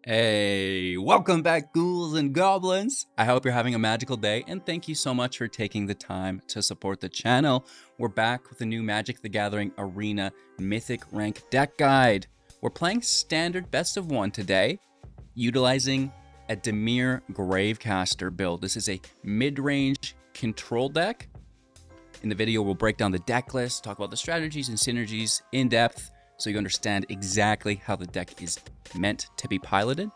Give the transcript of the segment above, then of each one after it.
Hey, welcome back, ghouls and goblins. I hope you're having a magical day, and thank you so much for taking the time to support the channel. We're back with a new Magic the Gathering Arena Mythic Rank deck guide. We're playing standard best of one today, utilizing a Dimir Grave-Casteer build. This is a mid-range control deck. In the video, we'll break down the deck list, talk about the strategies and synergies in depth, so you understand exactly how the deck is meant to be piloted.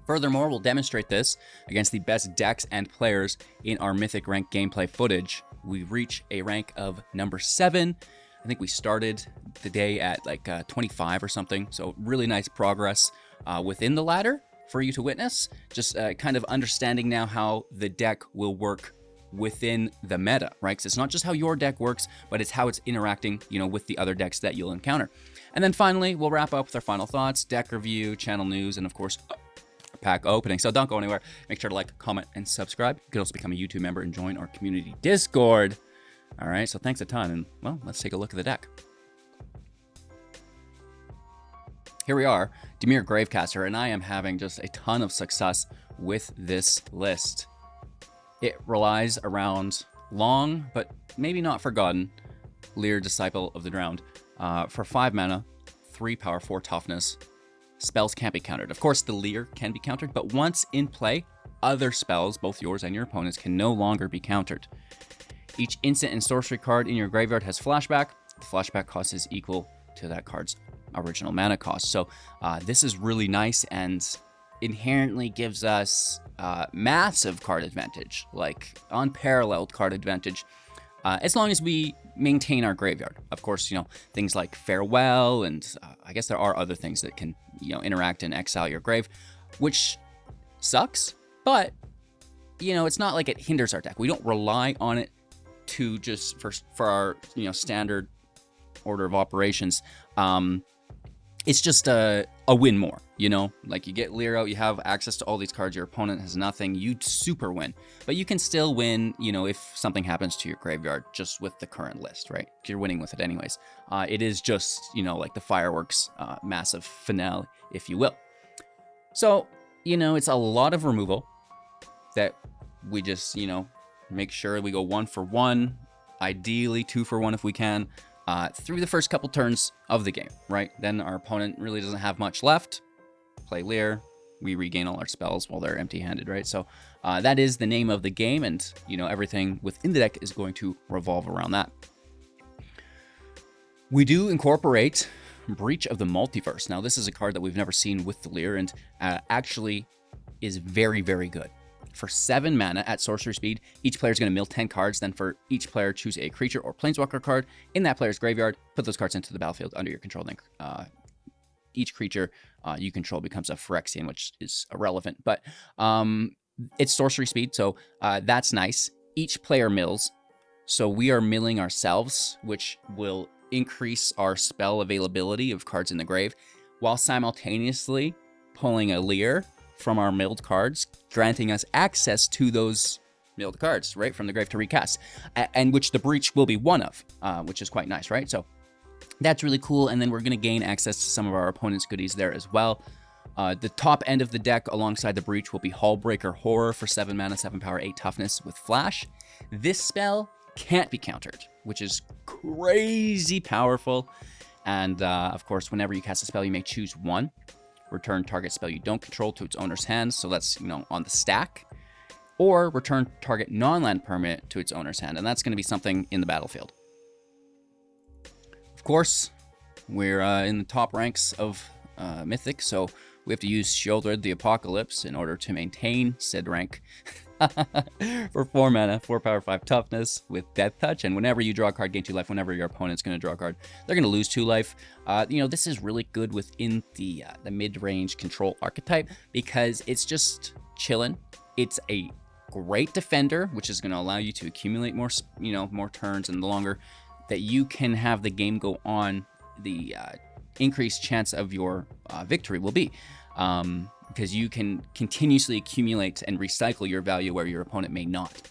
Furthermore, we'll demonstrate this against the best decks and players in our Mythic Rank gameplay footage. We reach a rank of number 7. I think we started the day at like 25 or something, so really nice progress within the ladder for you to witness. Just kind of understanding now how the deck will work within the meta, right? Because it's not just how your deck works, but it's how it's interacting, with the other decks that you'll encounter. And then finally, we'll wrap up with our final thoughts, deck review, channel news, and of course, pack opening. So don't go anywhere. Make sure to like, comment, and subscribe. You can also become a YouTube member and join our community Discord. All right, so thanks a ton, and well, let's take a look at the deck. Here we are, Dimir Grave-Casteer, and I am having just a ton of success with this list. It relies around long, but maybe not forgotten, Lyre, Disciple of the Drowned. For 5 mana, 3 power, 4 toughness, spells can't be countered. Of course, the Lyre can be countered, but once in play, other spells, both yours and your opponent's, can no longer be countered. Each instant and sorcery card in your graveyard has flashback. The flashback cost is equal to that card's original mana cost. So this is really nice and inherently gives us massive card advantage, like unparalleled card advantage, as long as we maintain our graveyard. Of course, things like Farewell, and I guess there are other things that can, interact and exile your grave, which sucks, but, it's not like it hinders our deck. We don't rely on it to just for our, standard order of operations. It's just a win more, like you get Lyre out, you have access to all these cards, your opponent has nothing, you super win. But you can still win, if something happens to your graveyard just with the current list, right? You're winning with it anyways. It is just, like the fireworks massive finale, if you will. So, it's a lot of removal that we just, make sure we go 1 for 1, ideally 2 for 1 if we can. Through the first couple turns of the game, right? Then our opponent really doesn't have much left. Play Lyre, we regain all our spells while they're empty-handed, right? So that is the name of the game, and everything within the deck is going to revolve around that. We do incorporate Breach of the Multiverse. Now, this is a card that we've never seen with the Lyre, and actually is very, very good. For 7 mana at sorcery speed, each player is going to mill 10 cards. Then for each player, choose a creature or planeswalker card in that player's graveyard. Put those cards into the battlefield under your control. Then each creature you control becomes a Phyrexian, which is irrelevant. But it's sorcery speed, so that's nice. Each player mills, so we are milling ourselves, which will increase our spell availability of cards in the grave, while simultaneously pulling a Lyre from our milled cards, granting us access to those milled cards, right, from the grave to recast, and which the Breach will be one of, which is quite nice, right? So that's really cool, and then we're going to gain access to some of our opponent's goodies there as well. The top end of the deck alongside the Breach will be Hullbreaker Horror for 7 mana, 7 power, 8 toughness with flash. This spell can't be countered, which is crazy powerful, and of course, whenever you cast a spell, you may choose one. Return target spell you don't control to its owner's hands, so that's, on the stack. Or return target non-land permanent to its owner's hand, and that's going to be something in the battlefield. Of course, we're in the top ranks of Mythic, so we have to use Sheoldred the Apocalypse in order to maintain said rank. For 4 mana, 4 power, 5 toughness with Death Touch, and whenever you draw a card, gain 2 life. Whenever your opponent's going to draw a card, they're going to lose 2 life. This is really good within the mid-range control archetype because it's just chilling. It's a great defender, which is going to allow you to accumulate more, more turns, and the longer that you can have the game go on, the increased chance of your victory will be. Because you can continuously accumulate and recycle your value where your opponent may not.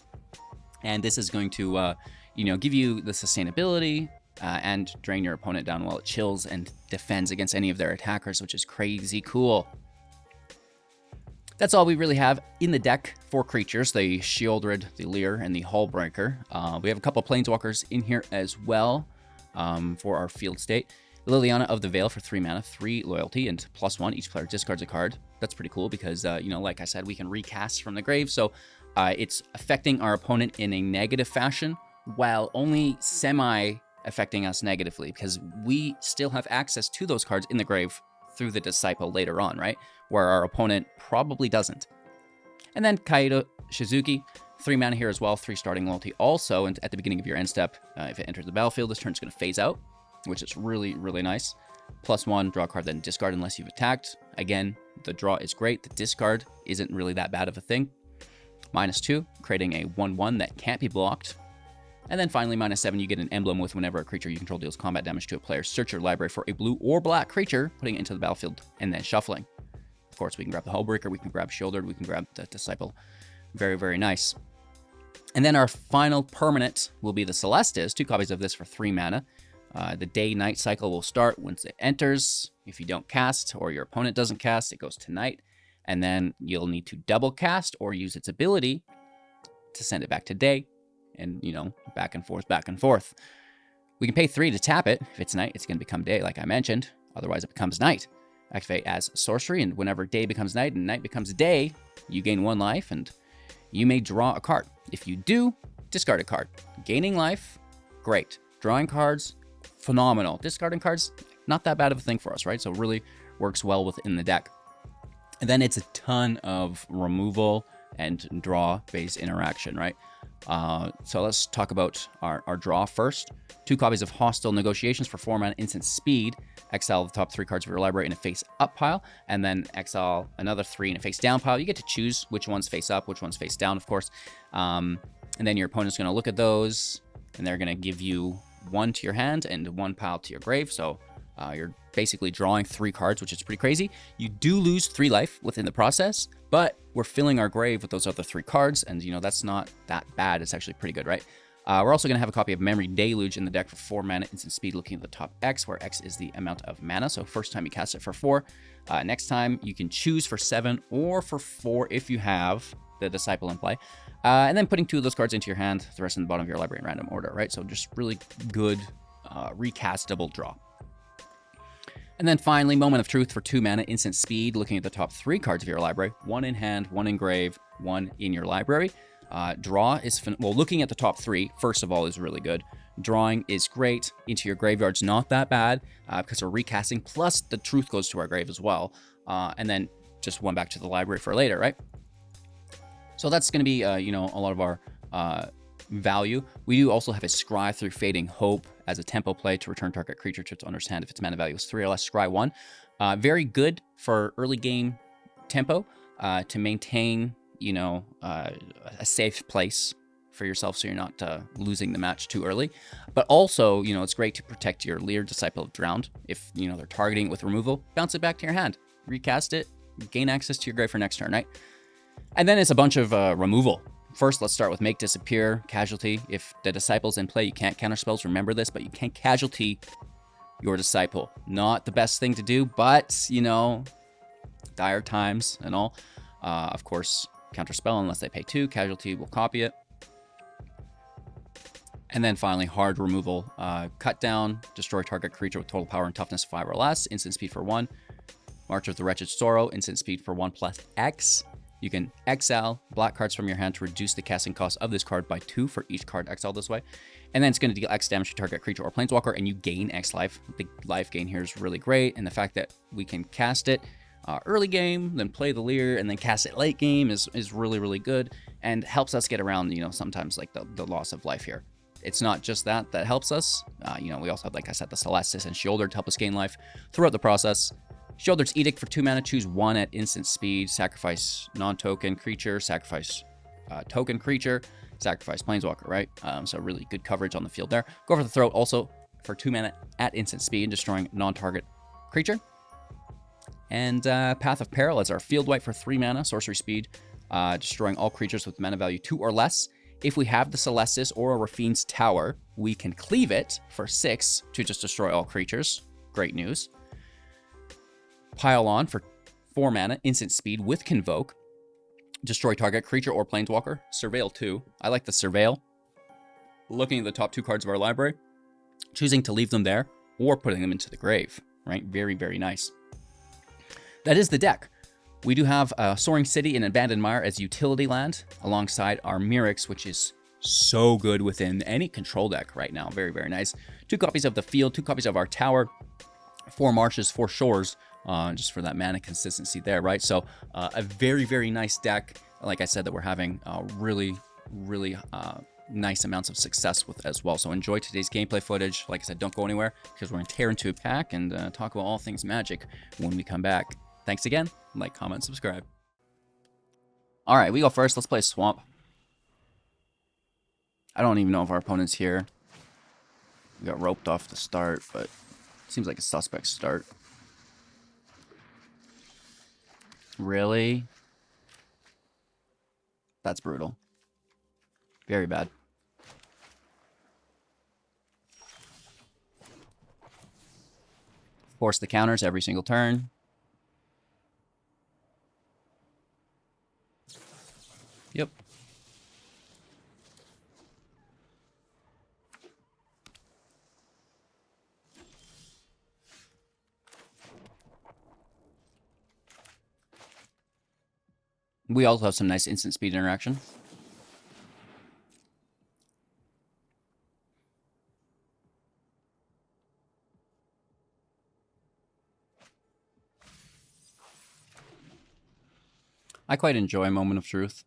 And this is going to, give you the sustainability and drain your opponent down while it chills and defends against any of their attackers, which is crazy cool. That's all we really have in the deck for creatures, the Sheoldred, the Leer, and the Hullbreaker. We have a couple of Planeswalkers in here as well for our field state. Liliana of the Veil for 3 mana, 3 loyalty, and +1. Each player discards a card. That's pretty cool because, you know, like I said, we can recast from the grave. So it's affecting our opponent in a negative fashion while only semi-affecting us negatively because we still have access to those cards in the grave through the Disciple later on, right? Where our opponent probably doesn't. And then Kaido Shizuki, 3 mana here as well, 3 starting loyalty also, and at the beginning of your end step, if it enters the battlefield, this turn's going to phase out, which is really, really nice. +1, draw a card, then discard unless you've attacked. Again, the draw is great. The discard isn't really that bad of a thing. -2, creating a 1/1 that can't be blocked. And then finally, -7, you get an emblem with whenever a creature you control deals combat damage to a player. Search your library for a blue or black creature, putting it into the battlefield, and then shuffling. Of course, we can grab the Hullbreaker, we can grab Sheoldred, we can grab the Disciple. Very, very nice. And then our final permanent will be the Celestus, 2 copies of this for 3 mana. The day-night cycle will start once it enters. If you don't cast or your opponent doesn't cast, it goes to night. And then you'll need to double cast or use its ability to send it back to day. And, you know, back and forth, back and forth. We can pay 3 to tap it. If it's night, it's going to become day, like I mentioned. Otherwise, it becomes night. Activate as sorcery, and whenever day becomes night and night becomes day, you gain 1 life, and you may draw a card. If you do, discard a card. Gaining life, great. Drawing cards, phenomenal. Discarding cards, not that bad of a thing for us, right? So it really works well within the deck. And then it's a ton of removal and draw-based interaction, right? So let's talk about our draw first. 2 copies of Hostile Negotiations for 4 mana instant speed. Exile the top 3 cards of your library in a face-up pile, and then exile another 3 in a face-down pile. You get to choose which ones face up, which ones face down, of course. And then your opponent's going to look at those, and they're going to give you 1 to your hand and 1 pile to your grave. So you're basically drawing 3 cards, which is pretty crazy. You do lose 3 life within the process, but we're filling our grave with those other 3 cards, and you know that's not that bad. It's actually pretty good, right? We're also going to have a copy of Memory Deluge in the deck for 4 mana instant speed, looking at the top X, where X is the amount of mana. So first time you cast it for 4. Next time you can choose for 7 or for 4 if you have the Disciple in play. And then putting 2 of those cards into your hand, the rest in the bottom of your library in random order, right? So just really good recastable draw. And then finally, Moment of Truth for 2 mana instant speed, looking at the top 3 cards of your library, 1 in hand, 1 in grave, 1 in your library. Draw is, well, looking at the top 3, first of all, is really good. Drawing is great. Into your graveyard's not that bad because we're recasting, plus the truth goes to our grave as well. And then just 1 back to the library for later, right? So that's going to be, you know, a lot of our value. We do also have a Scry through Fading Hope as a tempo play to return target creature to its owner's hand if its mana value is 3 or less. Scry 1. Very good for early game tempo to maintain, you know, a safe place for yourself so you're not losing the match too early. But also, you know, it's great to protect your Leer, Disciple of Drowned. If, you know, they're targeting it with removal, bounce it back to your hand. Recast it, gain access to your grave for next turn, right? And then it's a bunch of removal. First, let's start with Make Disappear, Casualty. If the Disciple's in play, you can't counter spells. Remember this, but you can't casualty your Disciple. Not the best thing to do, but, you know, dire times and all. Of course, counter spell unless they pay 2. Casualty will copy it. And then finally, hard removal. Cut down, destroy target creature with total power and toughness 5 or less. Instant speed for 1. March of the Wretched Sorrow, instant speed for 1 plus X. You can exile black cards from your hand to reduce the casting cost of this card by 2 for each card exiled this way. And then it's going to deal X damage to target creature or planeswalker, and you gain X life. The life gain here is really great, and the fact that we can cast it early game, then play the Leer, and then cast it late game is really, really good, and helps us get around, you know, sometimes like the loss of life here. It's not just that helps us. You know, we also have, like I said, the Celestus and Sheoldred to help us gain life throughout the process. Sheoldred's Edict for 2 mana, choose 1 at instant speed, sacrifice non-token creature, sacrifice token creature, sacrifice planeswalker, right? So really good coverage on the field there. Go for the Throat also for 2 mana at instant speed, destroying non-target creature. And Path of Peril as our field wipe for 3 mana, sorcery speed, destroying all creatures with mana value 2 or less. If we have the Celestus or a Rafine's Tower, we can cleave it for 6 to just destroy all creatures. Great news. Pile on for 4 mana, instant speed with Convoke. Destroy target creature or planeswalker. Surveil 2. I like the Surveil. Looking at the top 2 cards of our library, choosing to leave them there or putting them into the grave, right? Very, very nice. That is the deck. We do have Soaring City and Abandoned Mire as utility land alongside our Mirix, which is so good within any control deck right now. Very, very nice. 2 copies of the field, 2 copies of our tower, 4 marshes, 4 shores, just for that mana consistency there, right? So a very, very nice deck. Like I said, that we're having really, really nice amounts of success with as well. So enjoy today's gameplay footage. Like I said, don't go anywhere because we're going to tear into a pack and talk about all things Magic when we come back. Thanks again. Like, comment, subscribe. All right, we go first. Let's play Swamp. I don't even know if our opponent's here. We got roped off the start, but it seems like a suspect start. Really? That's brutal. Very bad. Force the counters every single turn. Yep. We also have some nice instant speed interaction. I quite enjoy Moment of Truth.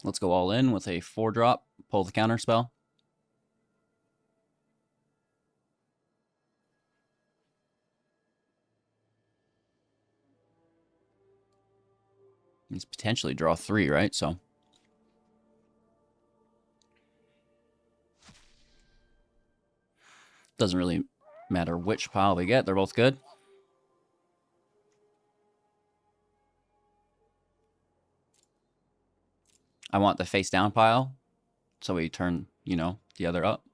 Let's go all in with a 4-drop, pull the counter spell. He's potentially draw 3, right? So doesn't really matter which pile we get. They're both good. I want the face down pile, so we turn, you know, the other up.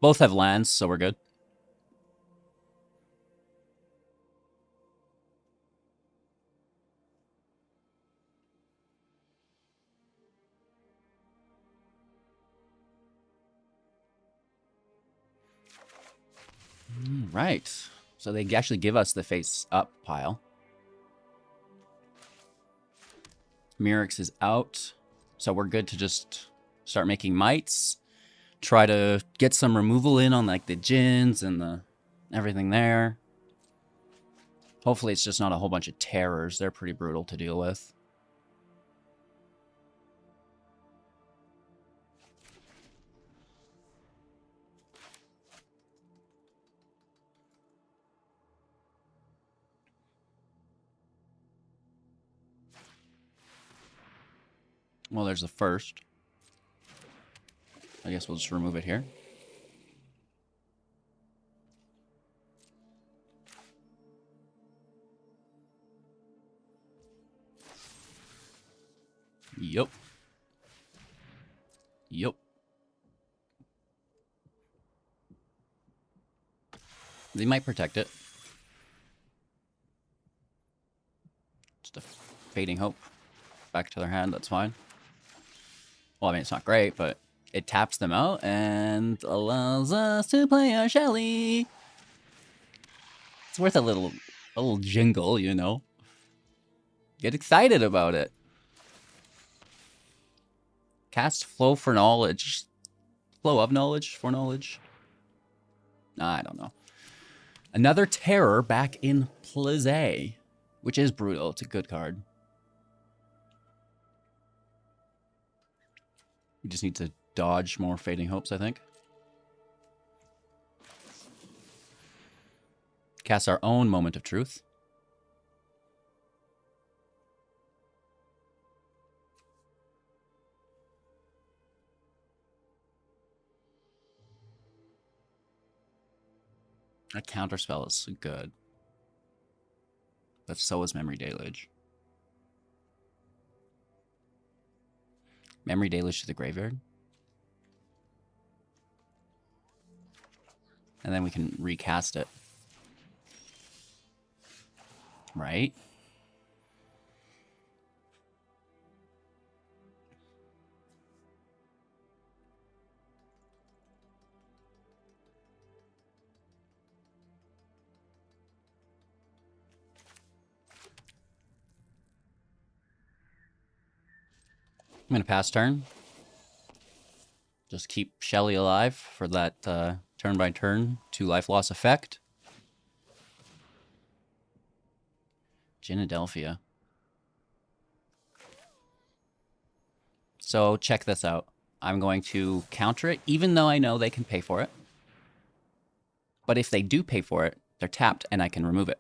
Both have lands, so we're good. Right. So they actually give us the face up pile. Mirix is out. So we're good to just start making mites. Try to get some removal in on like the Djinns and the everything there. Hopefully it's just not a whole bunch of terrors. They're pretty brutal to deal with. Well, there's the first. I guess we'll just remove it here. Yup. Yup. They might protect it. Just a fading hope. Back to their hand, that's fine. Well, I mean, it's not great, but it taps them out and allows us to play our Shelly. It's worth a little jingle, you know. Get excited about it. Cast Flow for Knowledge. Flow of Knowledge? For Knowledge? I don't know. Another Terror back in play, which is brutal. It's a good card. We just need to dodge more Fading Hopes, I think. Cast our own Moment of Truth. That counterspell is good. But so is Memory Deluge. Memory Deluge to the graveyard. And then we can recast it. Right? I'm going to pass turn. Just keep Shelly alive for that turn by turn 2 life loss effect. Gynadelphia. So check this out. I'm going to counter it, even though I know they can pay for it. But if they do pay for it, they're tapped and I can remove it.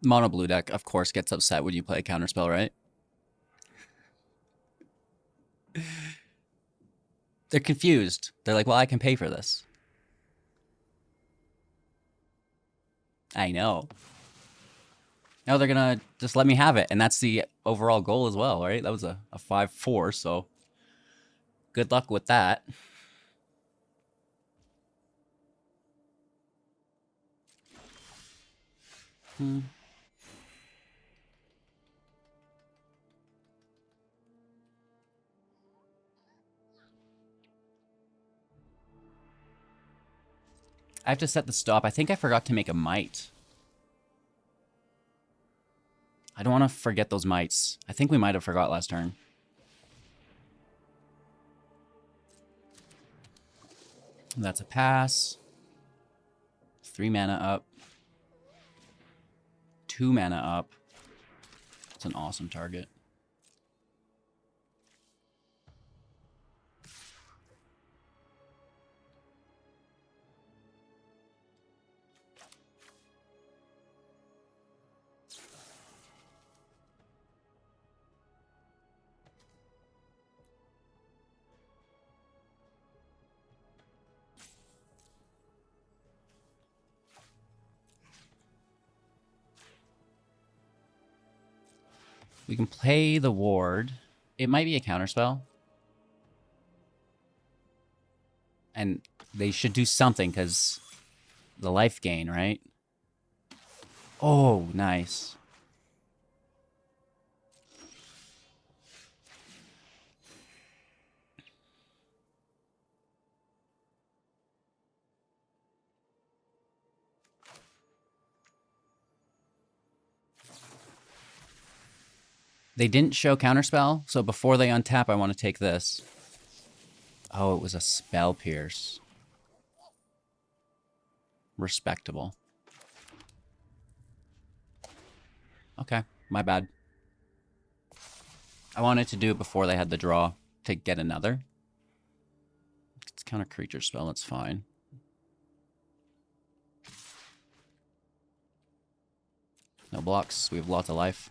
Mono blue deck, of course, gets upset when you play a counterspell, right? They're confused. They're like, well, I can pay for this. I know. No, they're going to just let me have it. And that's the overall goal as well, right? That was a 5-4, so good luck with that. I have to set the stop. I think I forgot to make a mite. I don't want to forget those mites. I think we might have forgot last turn. That's a pass. 3 mana up. 2 mana up. It's an awesome target. We can play the ward. It might be a counterspell. And they should do something because the life gain, right? Oh, nice. They didn't show counterspell, so before they untap, I want to take this. Oh, it was a spell pierce. Respectable. Okay, my bad. I wanted to do it before they had the draw to get another. It's counter creature spell, it's fine. No blocks, we have lots of life.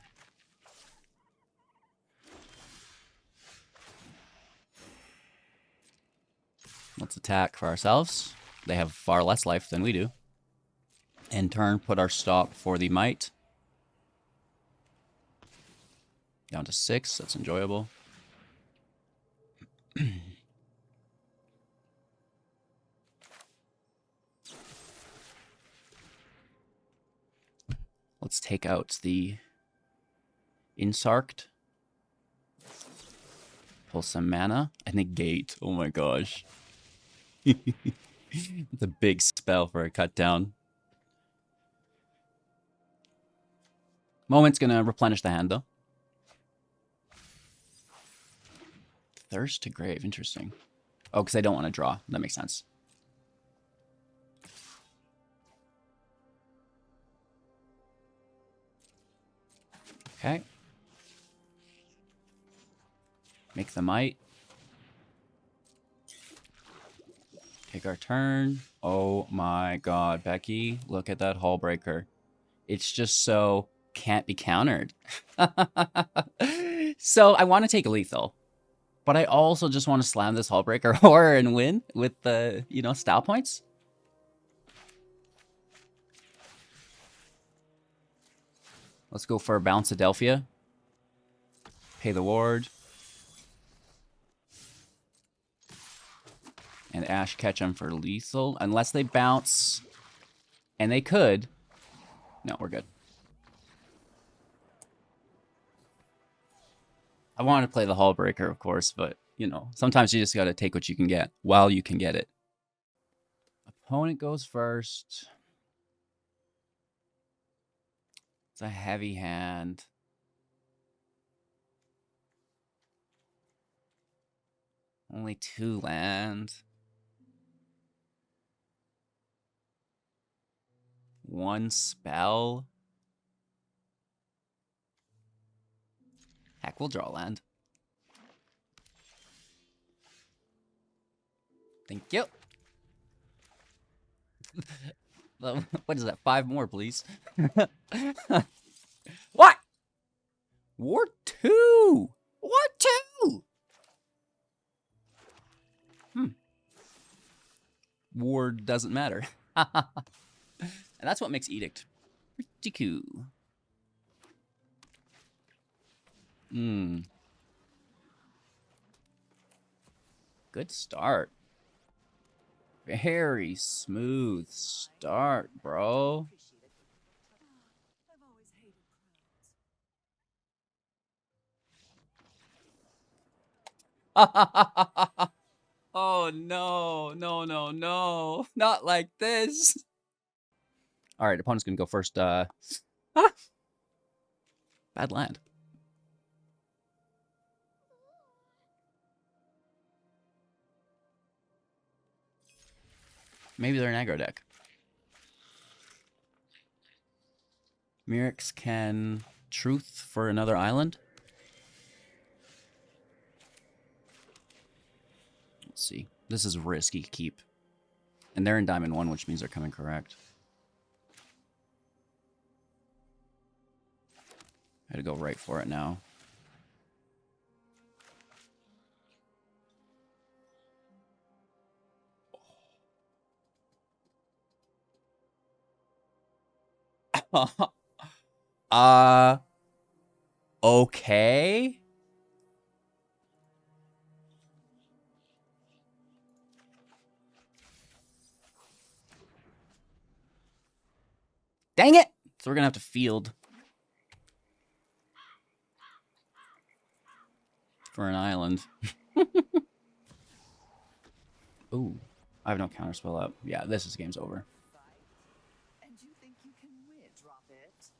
Let's attack for ourselves. They have far less life than we do. In turn, put our stop for the might. Down to 6, that's enjoyable. Let's take out the Insarct. Pull some mana. And negate. Oh my gosh. It's a big spell for a cut down. Moment's gonna replenish the hand though. Thirst to Grave, interesting. Oh, because I don't want to draw. That makes sense. Okay. Make the might. Take our turn. Oh my god, Becky. Look at that Hull Breaker. It's just so can't be countered. So I want to take lethal. But I also just want to slam this Hullbreaker Horror and win with the, you know, style points. Let's go for a Bounce Adelphia. Pay the ward. And Ash Ketchum for lethal. Unless they bounce. And they could. No, we're good. I wanted to play the Hullbreaker, of course, but, you know, sometimes you just got to take what you can get while you can get it. Opponent goes first. It's a heavy hand. Only 2 land. 1 spell. Heck, we'll draw land. Thank you. What is that? 5 more, please. What? War 2. War 2. War doesn't matter. And that's what makes Edict pretty cool. Good start. Very smooth start, bro. Oh, no. No, no, no. Not like this. All right, opponent's going to go first. Bad land. Maybe they're an aggro deck. Mirix can Truth for another island. Let's see. This is risky keep. And they're in Diamond 1, which means they're coming correct. I had to go right for it now. Okay. Dang it! So we're gonna have to field for an island. Ooh, I have no counterspell up. Yeah, this game's over. And you think you can win? Drop it.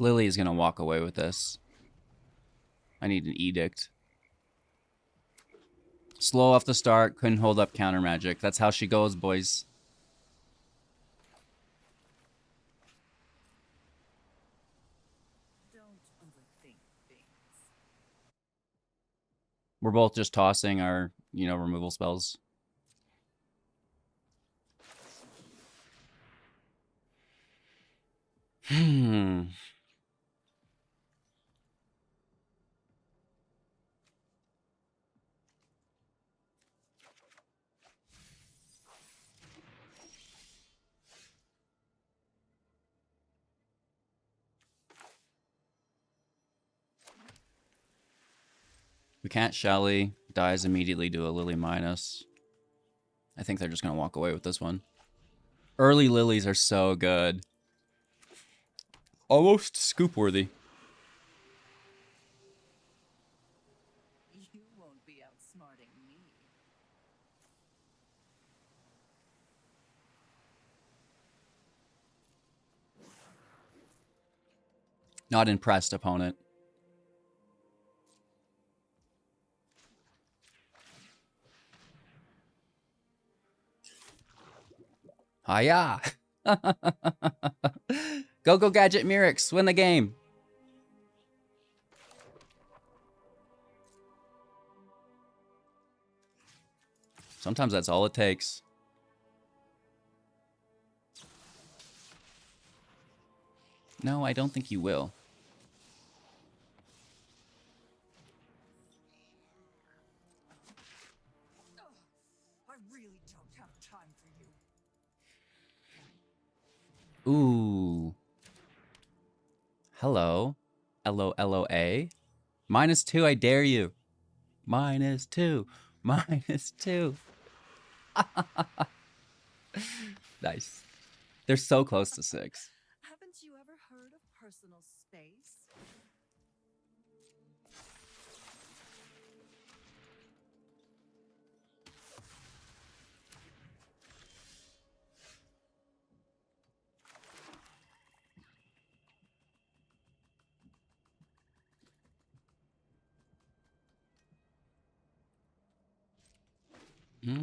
Lily is gonna walk away with this. I need an Edict. Slow off the start, couldn't hold up counter magic. That's how she goes, boys. Don't overthink things. We're both just tossing our, you know, removal spells. We can't Shelly. Dies immediately to a Lily minus. I think they're just going to walk away with this one. Early Lilies are so good. Almost scoop worthy. You won't be outsmarting me. Not impressed, opponent. Hiya! Go Gadget Mirix, win the game. Sometimes that's all it takes. No, I don't think you will. I really don't have time for you. Ooh. Hello. LOLOA. -2, I dare you. -2. -2. Nice. They're so close to 6. Haven't you ever heard of personal space?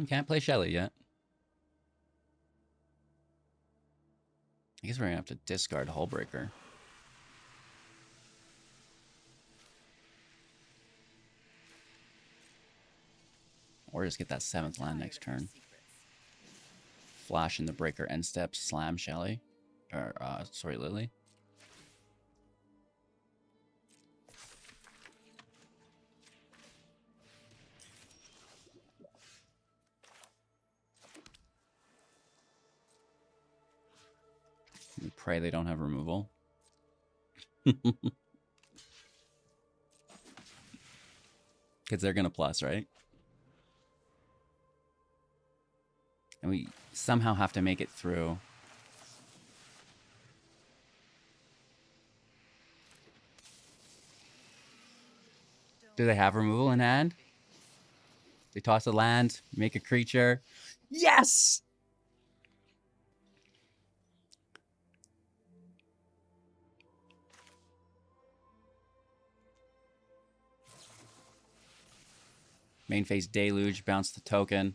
Can't play Shelly yet. I guess we're gonna have to discard Hullbreaker. Or just get that 7th land next turn. Flash in the breaker end step, slam Shelly. Or, sorry, Lily. We pray they don't have removal. Because they're gonna plus, right? And we somehow have to make it through. Do they have removal in hand? They toss a land, make a creature. Yes! Main phase Deluge, bounce the token.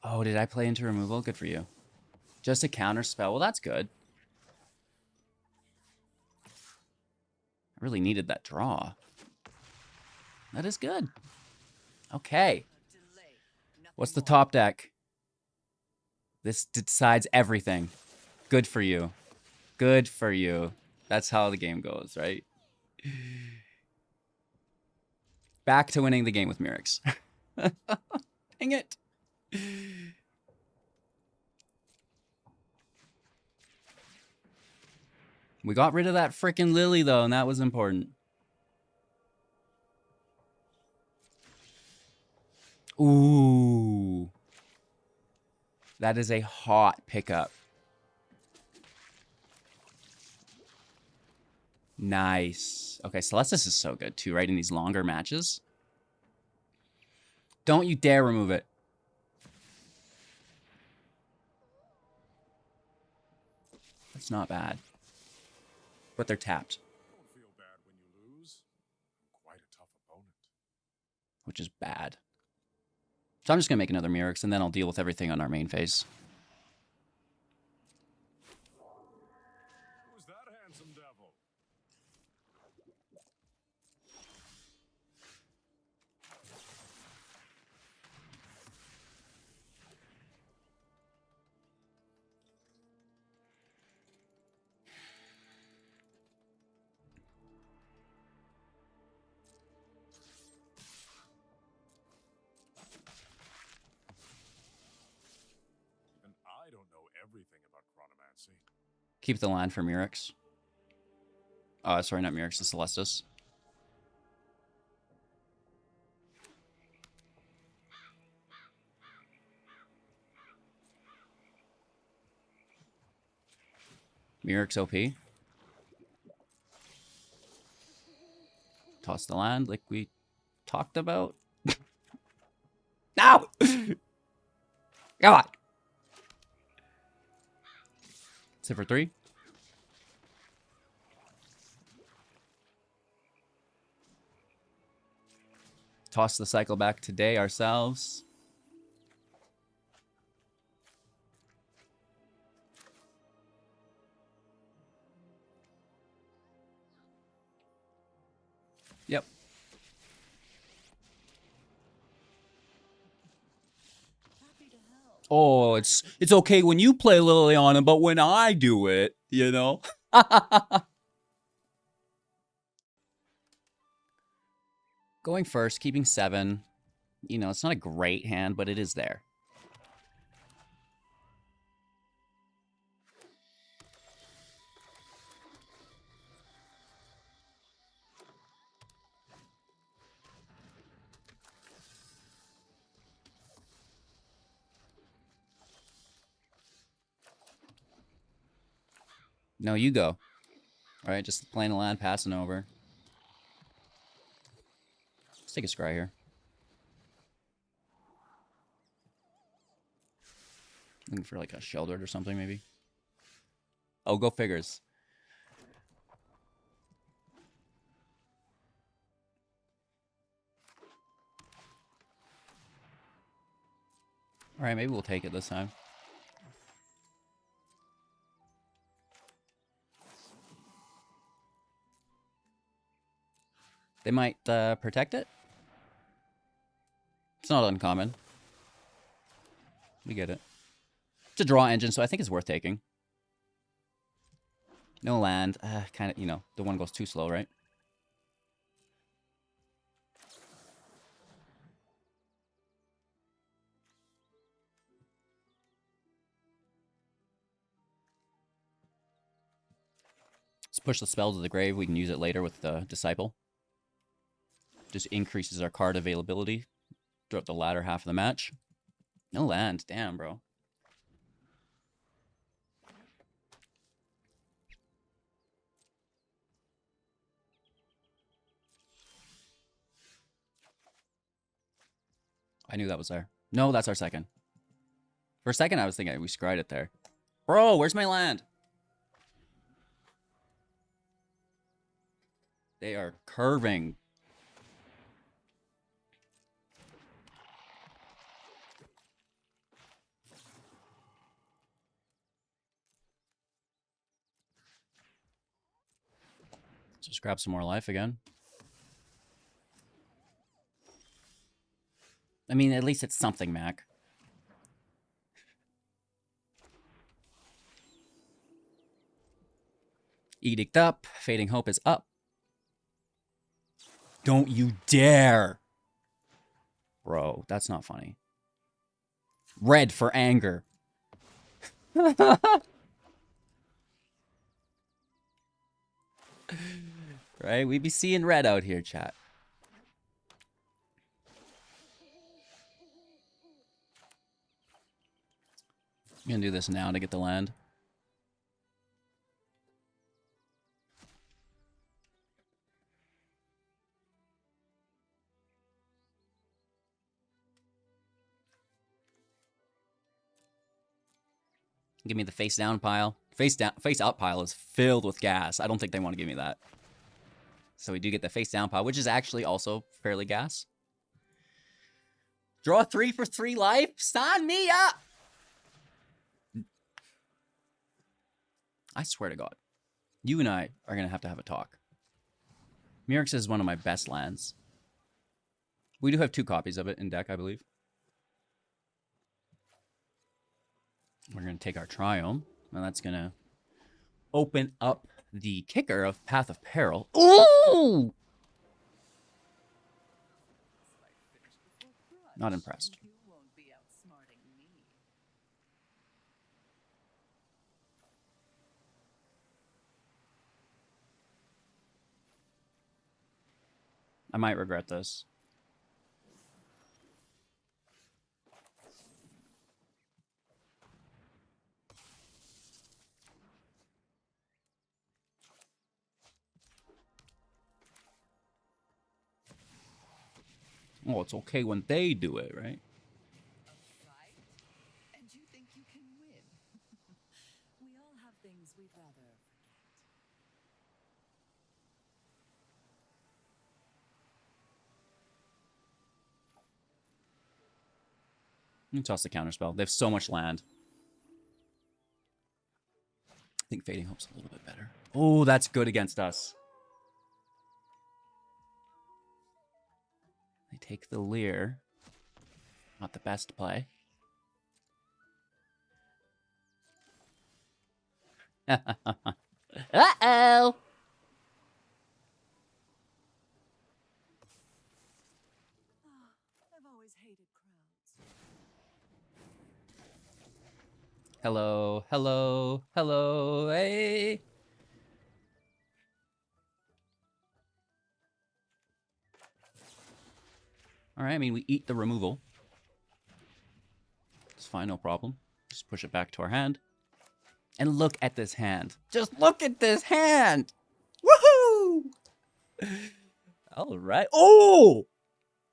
Oh, did I play into removal? Good for you. Just a counter spell. Well, that's good. I really needed that draw. That is good. Okay. What's the top deck? This decides everything. Good for you. Good for you. That's how the game goes, right? Back to winning the game with Mirix. Dang it. We got rid of that frickin' Lily, though, and that was important. Ooh. That is a hot pickup. Nice. Okay, Celestus is so good, too, right? In these longer matches. Don't you dare remove it. That's not bad. But they're tapped. Don't feel bad when you lose. I'm quite a tough opponent. Which is bad. So I'm just going to make another Mirix, and then I'll deal with everything on our main phase. Who's that handsome devil? Even I don't know everything about chronomancy. Keep the land for Mirix. Oh, sorry, not Mirix, the Celestus. Mirix OP. Toss the land like we talked about. No! Come on! Sit for 3. Toss the cycle back today ourselves. Yep. Happy to help. Oh, it's okay when you play Liliana, but when I do it, you know? Going first, keeping 7. You know, it's not a great hand, but it is there. No, you go. All right, just playing a land, passing over. Let's take a scry here. Looking for like a Sheoldred or something, maybe. Oh, go figures. All right, maybe we'll take it this time. They might protect it. It's not uncommon. We get it. It's a draw engine, so I think it's worth taking. No land. Kind of, you know, the one goes too slow, right? Let's push the spell to the grave. We can use it later with the Disciple. Just increases our card availability throughout the latter half of the match. No land. Damn, bro. I knew that was there. No, that's our second. For a second, I was thinking we scryed it there. Bro, where's my land? They are curving. Just grab some more life again. I mean, at least it's something, Mac. Edict up. Fading Hope is up. Don't you dare. Bro, that's not funny. Red for anger. Right? We be seeing red out here, chat. I'm gonna do this now to get the land. Give me the face down pile. Face up pile is filled with gas. I don't think they want to give me that. So we do get the face down pile, which is actually also fairly gas. Draw 3 for 3 life? Sign me up! I swear to God. You and I are going to have a talk. Mirix is one of my best lands. We do have 2 copies of it in deck, I believe. We're going to take our Triome, and that's going to open up the kicker of Path of Peril. Ooh! Not impressed. I might regret this. Oh, it's okay when they do it, right? And you think you can win? We all have things we'd rather forget. You toss the counterspell. They have so much land. I think Fading Hope's a little bit better. Oh, that's good against us. They take the Leer. Not the best play. Uh-oh! I've always hated crowds. Hello, hello, hello, hey! Alright, I mean, we eat the removal. It's fine, no problem. Just push it back to our hand. And look at this hand. Just look at this hand! Woohoo! Alright. Oh!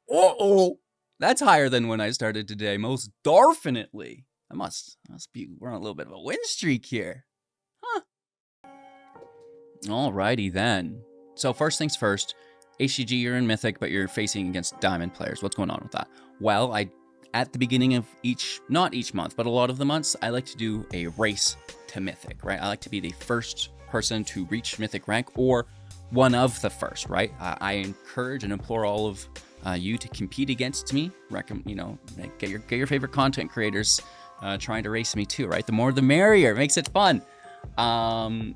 Uh-oh! That's higher than when I started today, most definitely. I must be, we're on a little bit of a win streak here. Huh. Alrighty then. So first things first, HCG, you're in Mythic, but you're facing against Diamond players. What's going on with that? Well, at the beginning of not each month, but a lot of the months, I like to do a race to Mythic, right? I like to be the first person to reach Mythic rank, or one of the first, right? I encourage and implore all of you to compete against me. Get your favorite content creators trying to race me too, right? The more the merrier. It makes it fun. I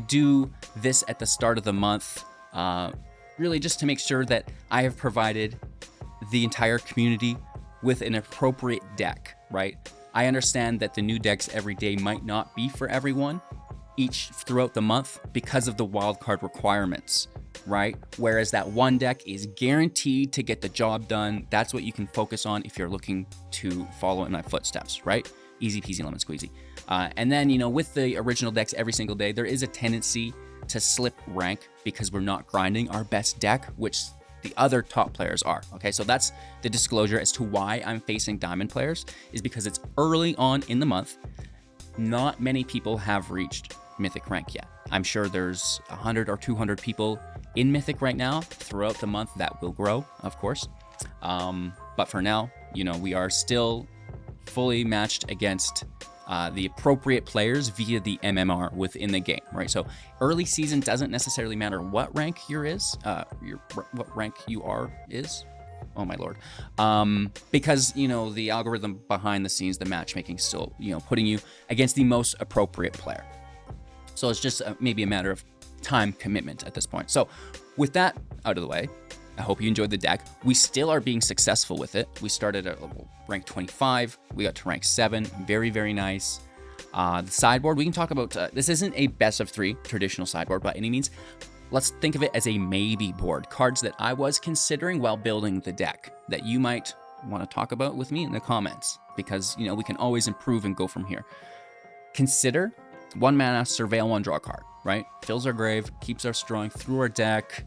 do this at the start of the month, really just to make sure that I have provided the entire community with an appropriate deck, right? I understand that the new decks every day might not be for everyone throughout the month because of the wildcard requirements, right? Whereas that one deck is guaranteed to get the job done. That's what you can focus on if you're looking to follow in my footsteps, right? Easy peasy lemon squeezy. And then, with the original decks every single day, there is a tendency to slip rank because we're not grinding our best deck, which the other top players are. Okay, so that's the disclosure as to why I'm facing Diamond players, is because it's early on in the month. Not many people have reached Mythic rank yet. I'm sure there's 100 or 200 people in Mythic right now. Throughout the month, that will grow, of course. But for now, we are still fully matched against the appropriate players via the MMR within the game, right? So early season doesn't necessarily matter what rank what rank you are is. Oh my lord. Because the algorithm behind the scenes, the matchmaking, still putting you against the most appropriate player. So it's just maybe a matter of time commitment at this point. So with that out of the way, I hope you enjoyed the deck. We still are being successful with it. We started at rank 25. We got to rank 7. Very, very nice. The sideboard, we can talk about... this isn't a best of 3 traditional sideboard by any means. Let's think of it as a maybe board. Cards that I was considering while building the deck that you might want to talk about with me in the comments. Because, we can always improve and go from here. Consider 1 mana, surveil 1 draw card, right? Fills our grave, keeps us strong through our deck.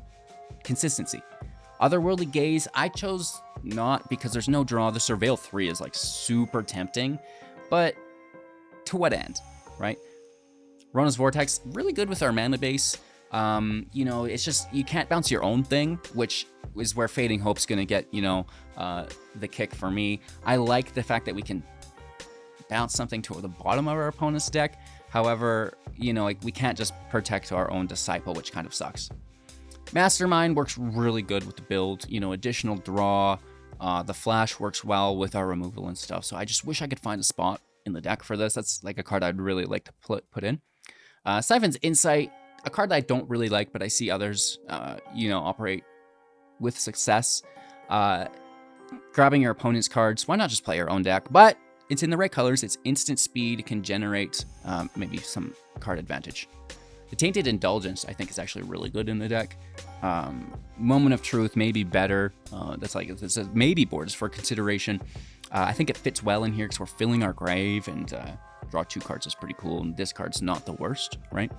Consistency. Otherworldly Gaze, I chose not because there's no draw. The Surveil 3 is super tempting, but to what end, right? Rona's Vortex, really good with our mana base. It's just, you can't bounce your own thing, which is where Fading Hope's gonna get, the kick for me. I like the fact that we can bounce something to the bottom of our opponent's deck. However, we can't just protect our own Disciple, which kind of sucks. Mastermind works really good with the build, additional draw. The flash works well with our removal and stuff. So I just wish I could find a spot in the deck for this. That's a card I'd really like to put in. Siphon's Insight, a card that I don't really like, but I see others, operate with success. Grabbing your opponent's cards, why not just play your own deck? But it's in the right colors. It's instant speed, can generate maybe some card advantage. The Tainted Indulgence, I think, is actually really good in the deck. Moment of Truth may be better. It's a maybe board for consideration. I think it fits well in here because we're filling our grave, and draw 2 cards is pretty cool, and this card's not the worst, right?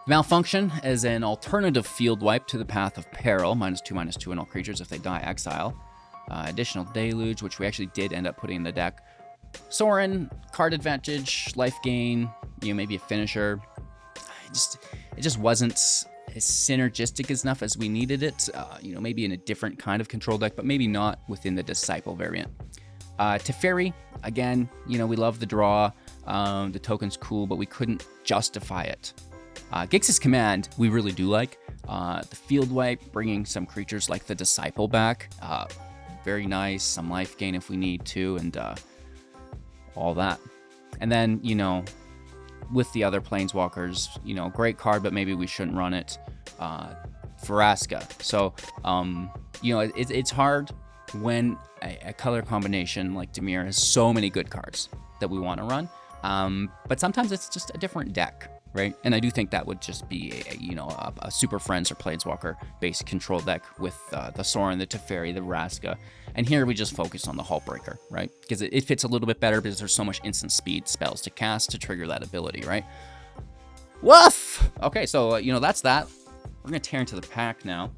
Malfunction is an alternative field wipe to the Path of Peril, -2/-2 on all creatures if they die exile. Additional Deluge, which we actually did end up putting in the deck. Soaring, card advantage, life gain, maybe a finisher. It just wasn't as synergistic enough as we needed it. Maybe in a different kind of control deck, but maybe not within the Disciple variant. Teferi, again, we love the draw. The token's cool, but we couldn't justify it. Gix's Command, we really do like. The field wipe, bringing some creatures like the Disciple back. Very nice. Some life gain if we need to, and all that. And then, with the other Planeswalkers, you know, great card, but maybe we shouldn't run it. Vraska. So, you know, it's hard when a color combination like Dimir has so many good cards that we want to run. But sometimes it's just a different deck, right? And I do think that would just be a Super Friends or Planeswalker based control deck with the Soaring, the Teferi, the Vraska. And here we just focus on the Hullbreaker, right? Because it fits a little bit better because there's so much instant speed spells to cast to trigger that ability, right? Woof! Okay, so, you know, that's that. We're going to tear into the pack now.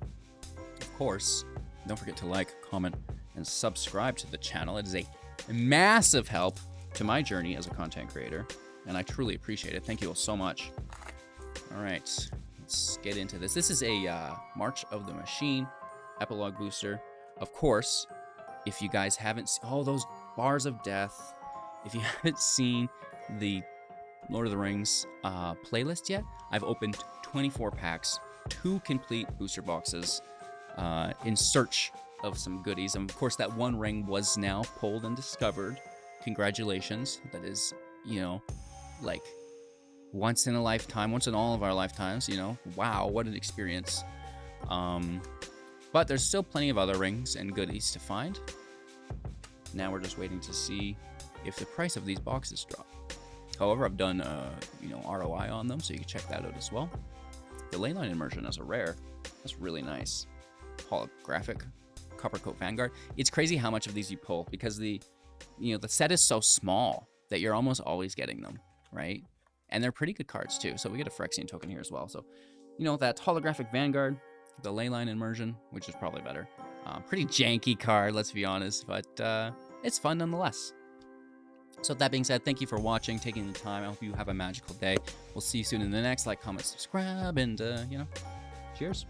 Of course, don't forget to like, comment, and subscribe to the channel. It is a massive help to my journey as a content creator, and I truly appreciate it. Thank you all so much. All right, let's get into this. This is a March of the Machine epilogue booster. Of course, if you guys haven't seen all those bars of death, if you haven't seen the Lord of the Rings playlist yet, I've opened 24 packs, 2 complete booster boxes in search of some goodies. And of course, that one ring was now pulled and discovered. Congratulations. That is, you know, like once in a lifetime, once in all of our lifetimes, you know. Wow, what an experience. But there's still plenty of other rings and goodies to find. Now we're just waiting to see if the price of these boxes drop. However, I've done, you know, ROI on them, so you can check that out as well. The Leyline Immersion as a rare, that's really nice. Holographic Coppercoat Vanguard. It's crazy how much of these you pull because the set is so small that you're almost always getting them, right? And they're pretty good cards too. So we get a Phyrexian token here as well. So, you know, that Holographic Vanguard, the Leyline Immersion, which is probably better. Pretty janky card, let's be honest, but it's fun nonetheless. So with that being said, thank you for watching, taking the time. I hope you have a magical day. We'll see you soon in the next. Like, comment, subscribe, and, you know, cheers.